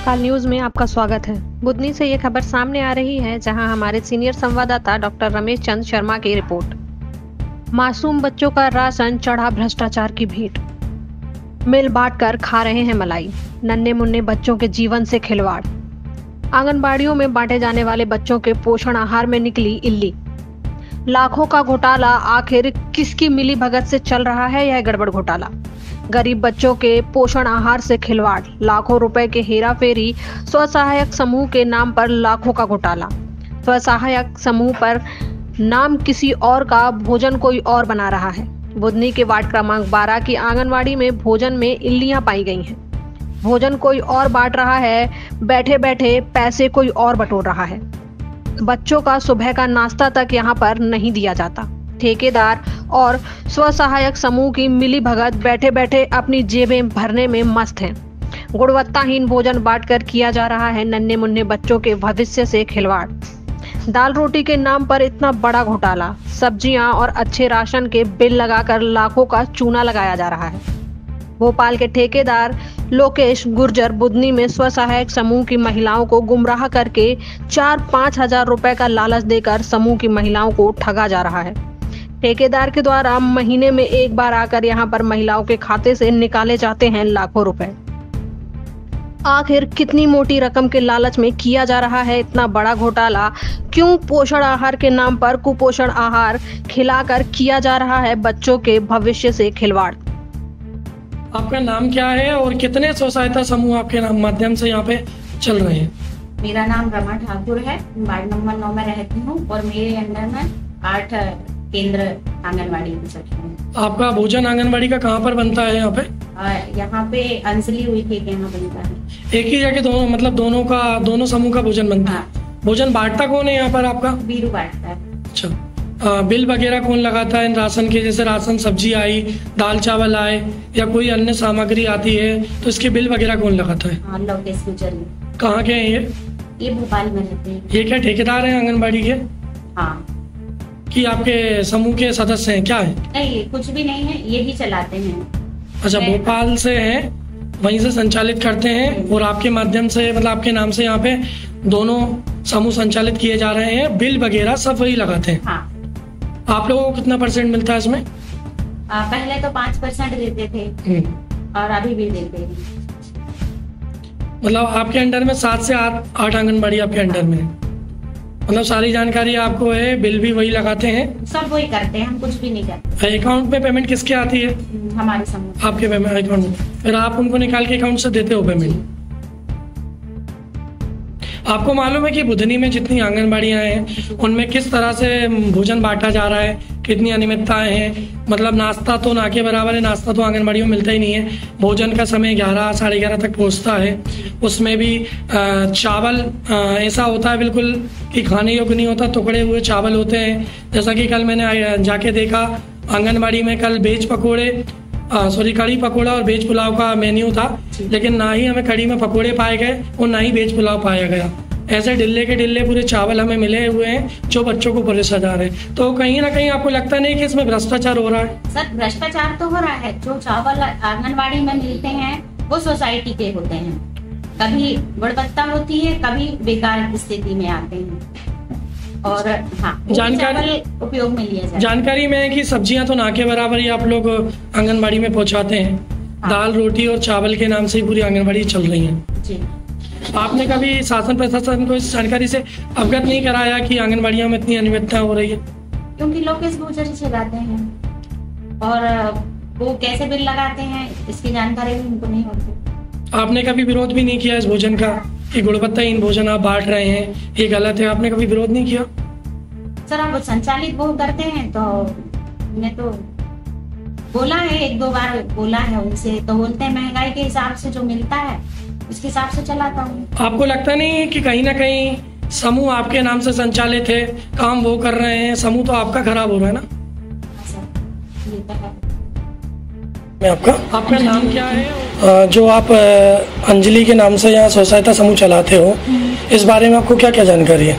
तत्काल न्यूज में आपका स्वागत है। बुधनी से ये खबर सामने आ रही है, जहां हमारे सीनियर संवाददाता डॉक्टर रमेश चंद शर्मा की रिपोर्ट। मासूम बच्चों का राशन चढ़ा भ्रष्टाचार की भीड़, मिल बांट कर खा रहे हैं मलाई, नन्हे मुन्ने बच्चों के जीवन से खिलवाड़। आंगनबाड़ियों में बांटे जाने वाले बच्चों के पोषण आहार में निकली इल्ली। लाखों का घोटाला, आखिर किसकी मिली भगत से चल रहा है यह गड़बड़ घोटाला? गरीब बच्चों के पोषण आहार से खिलवाड़, लाखों रुपए के हेरा फेरी, स्वसहायक समूह के नाम पर लाखों का घोटाला। स्वसहायक समूह पर नाम किसी और का, भोजन कोई और बना रहा है। बुधनी के वार्ड क्रमांक 12 की आंगनवाड़ी में भोजन में इल्लियां पाई गई हैं। भोजन कोई और बांट रहा है, बैठे बैठे पैसे कोई और बटोर रहा है। बच्चों का सुबह का नाश्ता तक यहाँ पर नहीं दिया जाता। ठेकेदार और स्वसहायक समूह की मिली भगत बैठे बैठे अपनी जेबें भरने में मस्त हैं। गुणवत्ताहीन भोजन बांटकर किया जा रहा है नन्हे मुन्ने बच्चों के भविष्य से खिलवाड़। दाल रोटी के नाम पर इतना बड़ा घोटाला, सब्जियां और अच्छे राशन के बिल लगाकर लाखों का चूना लगाया जा रहा है। भोपाल के ठेकेदार लोकेश गुर्जर बुधनी में स्वसहायक समूह की महिलाओं को गुमराह करके 4-5 हजार रुपए का लालच देकर समूह की महिलाओं को ठगा जा रहा है। ठेकेदार के द्वारा महीने में एक बार आकर यहां पर महिलाओं के खाते से निकाले जाते हैं लाखों रुपए। आखिर कितनी मोटी रकम के लालच में किया जा रहा है इतना बड़ा घोटाला? क्यों पोषण आहार के नाम पर कुपोषण आहार खिलाकर किया जा रहा है बच्चों के भविष्य से खिलवाड़? आपका नाम क्या है और कितने स्व सहायता समूह आपके नाम माध्यम से यहाँ पे चल रहे हैं? मेरा नाम रमा ठाकुर है, वार्ड नंबर 9 में रहती हूँ और मेरे अंडर में 8 केंद्र आंगनवाड़ी में चलते हैं। आपका भोजन आंगनवाड़ी का कहाँ पर बनता है? यहाँ पे अंजलि हुई थी, यहाँ बनता है। एक ही जगह दोनों, मतलब दोनों समूह का भोजन बनता है? भोजन बांटता कौन है यहाँ पर आपका? बीरू बांटता है। अच्छा, बिल वगैरह कौन लगाता है इन राशन के? जैसे राशन सब्जी आई, दाल चावल आए या कोई अन्य सामग्री आती है तो इसके बिल वगैरह कौन लगाता है? लोकेश गुर्जर। कहाँ के हैं ये भोपाल में रहते हैं। ये क्या ठेकेदार है आंगनबाड़ी के? हाँ। कि आपके समूह के सदस्य हैं? क्या है? नहीं, कुछ भी नहीं है, यही चलाते हैं। अच्छा, भोपाल से हैं, वहीं से संचालित करते हैं और आपके माध्यम से, मतलब आपके नाम से यहाँ पे दोनों समूह संचालित किए जा रहे हैं। बिल वगैरह सब वही लगाते हैं। हाँ। आप लोगों को कितना % मिलता है इसमें? पहले तो 5% देते थे और अभी भी देते हैं। मतलब आपके अंडर में 7 से 8 आंगनबाड़ी आपके अंडर में है। मतलब सारी जानकारी आपको है, बिल भी वही लगाते हैं? सब वही करते हैं, हम कुछ भी नहीं करते। अकाउंट में पेमेंट किसके आती है? हमारे समूह। आपके अकाउंट में? फिर आप उनको निकाल के अकाउंट से देते हो पेमेंट? आपको मालूम है कि बुधनी में जितनी आंगनबाड़ियां हैं उनमें किस तरह से भोजन बांटा जा रहा है, कितनी अनियमितताएं हैं? मतलब नाश्ता तो ना के बराबर है, नाश्ता तो आंगनबाड़ियों में मिलता ही नहीं है। भोजन का समय 11 साढ़े 11 तक पहुंचता है, उसमें भी चावल ऐसा होता है बिल्कुल कि खाने योग्य नहीं होता, टुकड़े हुए चावल होते हैं। जैसा कि कल मैंने जाके देखा आंगनबाड़ी में, कल वेज पकौड़े कड़ी पकौड़ा और वेज पुलाव का मेन्यू था, लेकिन ना ही हमें कड़ी में पकौड़े पाए गए और ना ही वेज पुलाव पाया गया। ऐसे डिल्ले के डिल्ले पूरे चावल हमें मिले हुए हैं जो बच्चों को परोसा जा रहे हैं। तो कहीं ना कहीं आपको लगता नहीं कि इसमें भ्रष्टाचार हो रहा है? सर, भ्रष्टाचार तो हो रहा है। जो चावल आंगनबाड़ी में मिलते हैं वो सोसाइटी के होते हैं, कभी गुणवत्ता होती है, कभी बेकार स्थिति में आते हैं। और जानकारी उपयोग में लिया जाए। जानकारी में है कि सब्जियां तो ना के बराबर ही आप लोग आंगनबाड़ी में पहुंचाते हैं। दाल रोटी और चावल के नाम से ही पूरी आंगनबाड़ी चल रही है जी। आपने कभी शासन प्रशासन को इस जानकारी से अवगत नहीं कराया कि आंगनबाड़ियों में इतनी अनियमितता हो रही है? क्योंकि लोकेश गुर्जर ही चलाते हैं और वो कैसे बिल लगाते हैं इसकी जानकारी भी उनको नहीं होती। आपने कभी विरोध भी नहीं किया इस भोजन का कि गुणवत्ताहीन भोजन आप बांट रहे हैं, ये गलत है? आपने कभी विरोध नहीं किया? सर, आप संचालित वो करते हैं तो मैंने तो बोला है, 1-2 बार बोला है उनसे, तो बोलते हैं महंगाई के हिसाब से जो मिलता है उसके हिसाब से चलाता हूँ। आपको लगता नहीं कि कहीं ना कहीं समूह आपके नाम से संचालित है, काम वो कर रहे हैं, समूह तो आपका खराब हो रहा है ना? सर, ये तो है। आपका नाम क्या है? जो आप अंजलि के नाम से यहाँ स्व सहायता समूह चलाते हो, इस बारे में आपको क्या क्या जानकारी है?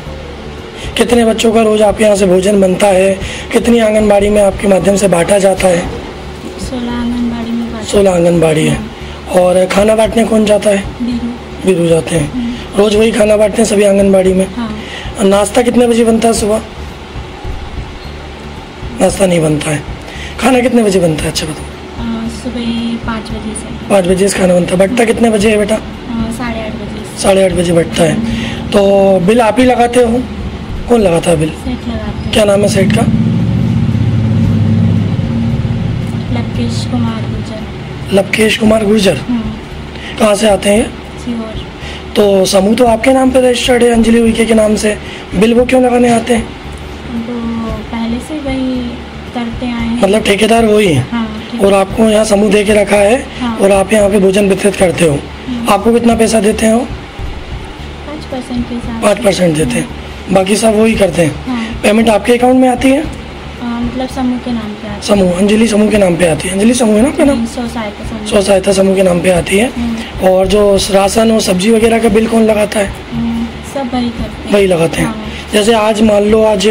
कितने बच्चों का रोज आपके यहाँ से भोजन बनता है? कितनी आंगनबाड़ी में आपके माध्यम से बांटा जाता है? 16 आंगनबाड़ी में 16 आंगनबाड़ी है। और खाना बांटने कौन जाता है? भी रुक जाते हैं। रोज वही खाना बांटते हैं सभी आंगनबाड़ी में। हाँ। नाश्ता कितने बजे बनता है सुबह? नाश्ता नहीं बनता है। खाना कितने बजे बनता है? अच्छा बताओ। सुबह 5 बजे से। 5 बजे से खाना बनता है। बंटता कितने बजे है बेटा? 8:30 बजे से। 8:30 बजे बंटता है। तो बिल आप ही लगाते हो? कौन लगाता है बिल? सेठ लगाते हैं। क्या नाम है सेठ का? लवकेश कुमार गुर्जर। लवकेश कुमार गुर्जर। कहाँ से आते हैं ये? सीहोर। तो समूह तो आपके नाम पे रजिस्टर्ड है, अंजलि उइके के नाम से। बिल वो क्यों लगाने आते हैं? तो पहले से वही करते आए हैं। मतलब ठेकेदार वही है? हाँ, और आपको यहाँ समूह दे के रखा है। हाँ। और आप यहाँ पे भोजन वितरित करते हो। आपको कितना पैसा देते हैं वो? 5% के साथ। 5% देते हैं। बाकी सब वही करते हैं। हाँ। पेमेंट आपके अकाउंट में आती है? मतलब समूह के नाम पे आती है। समूह, अंजलि समूह के नाम पे आती है। अंजलि समूह है ना आपका नाम? स्वसहायता समूह। स्वसहायता समूह के नाम पे आती है। और जो राशन और सब्जी वगैरह का बिल कौन लगाता है? सब वही करते हैं। वही लगाते हैं। हाँ। जैसे आज मान लो आज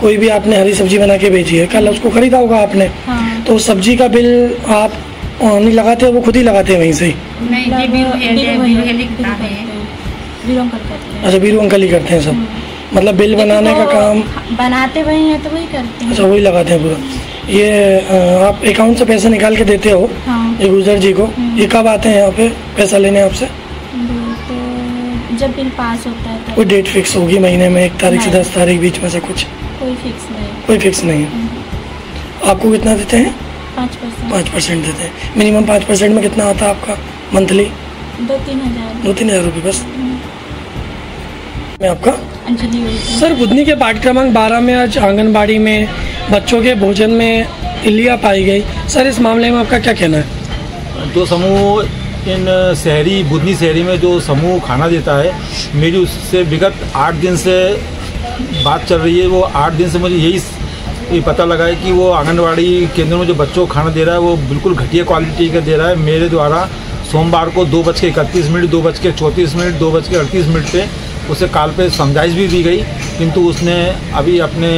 कोई भी आपने हरी सब्जी बना के भेजी है, कल उसको खरीदा होगा आपने। हाँ। तो सब्जी का बिल आप नहीं लगाते हो, वो खुद ही लगाते हैं वहीं से ही? अच्छा, बीरू अंकल ही करते हैं सब। मतलब बिल बनाने का काम बनाते वही हैं तो वही करते हैं। अच्छा, वही लगाते हैं पूरा। ये आप अकाउंट से पैसे निकाल के देते हो हाँ। ये गुर्जर जी को? ये कब आते हैं यहाँ पे पैसा लेने आपसे? तो जब बिल पास होता है कोई डेट फिक्स होगी महीने में, 1 तारीख से 10 तारीख बीच में से कुछ? कोई फिक्स नहीं। कोई फिक्स नहीं है। आपको कितना देते हैं? 5%। 5% देते हैं। मिनिमम 5% में कितना आता है आपका मंथली? 2-3 हज़ार। 2-3 हज़ार रुपये बस। मैं आपका अंजलि हुई। सर, बुधनी के पाठ क्रमांक 12 में आज आंगनबाड़ी में बच्चों के भोजन में इल्लिया पाई गई। सर, इस मामले में आपका क्या कहना है? जो समूह इन शहरी बुधनी शहरी में जो समूह खाना देता है, मेरी उससे विगत 8 दिन से बात चल रही है। वो 8 दिन से मुझे यही पता लगा है कि वो आंगनबाड़ी केंद्र में जो बच्चों को खाना दे रहा है वो बिल्कुल घटिया क्वालिटी का दे रहा है। मेरे द्वारा सोमवार को 2:31, 2:34, 2:38 पे उसे कॉल पे समझाइश भी दी गई, किंतु उसने अभी अपने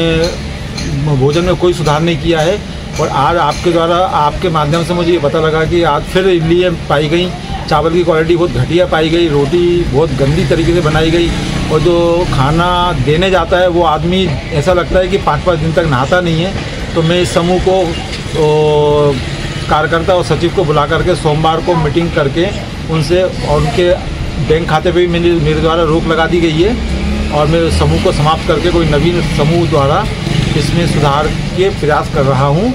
भोजन में कोई सुधार नहीं किया है। और आज आपके द्वारा आपके माध्यम से मुझे ये पता लगा कि आज फिर इडली पाई गई। चावल की क्वालिटी बहुत घटिया पाई गई, रोटी बहुत गंदी तरीके से बनाई गई। और जो खाना देने जाता है वो आदमी ऐसा लगता है कि 5-5 दिन तक नहाता नहीं है। तो मैं इस समूह को कार्यकर्ता और सचिव को बुला करके सोमवार को मीटिंग करके उनसे और उनके बैंक खाते पे भी मेरे द्वारा रोक लगा दी गई है। और मैं समूह को समाप्त करके कोई नवीन समूह द्वारा इसमें सुधार के प्रयास कर रहा हूँ।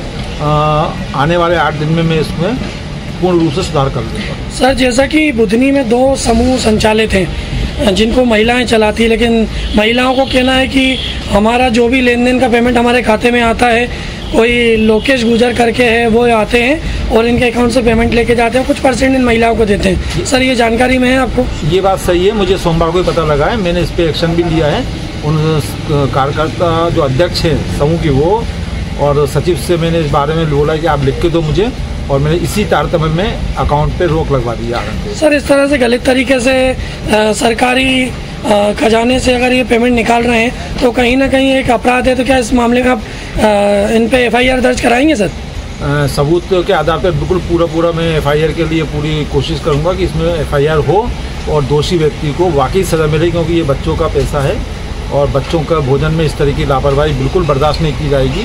आने वाले 8 दिन में मैं इसमें पूर्ण रूप से सुधार कर दूँगा। सर, जैसा कि बुधनी में 2 समूह संचालित हैं जिनको महिलाएं चलाती है, लेकिन महिलाओं को कहना है कि हमारा जो भी लेन देन का पेमेंट हमारे खाते में आता है, कोई लोकेश गुर्जर करके है वो आते हैं और इनके अकाउंट से पेमेंट लेके जाते हैं, कुछ परसेंट इन महिलाओं को देते हैं। सर, ये जानकारी में है आपको? ये बात सही है, मुझे सोमवार को ही पता लगा है। मैंने इस पर एक्शन भी लिया है। उन कार्यकर्ता जो अध्यक्ष हैं समूह की वो और सचिव से मैंने इस बारे में बोला कि आप लिख के दो मुझे, और मैंने इसी तारतम्य में अकाउंट पे रोक लगवा दी है। सर, इस तरह से गलत तरीके से सरकारी खजाने से अगर ये पेमेंट निकाल रहे हैं तो कहीं ना कहीं एक अपराध है। तो क्या इस मामले में आप इन पे FIR दर्ज कराएंगे सर? सबूत के आधार पर बिल्कुल पूरा मैं FIR के लिए पूरी कोशिश करूंगा कि इसमें FIR हो और दोषी व्यक्ति को वाकई सज़ा मिले, क्योंकि ये बच्चों का पैसा है और बच्चों का भोजन में इस तरह की लापरवाही बिल्कुल बर्दाश्त नहीं की जाएगी।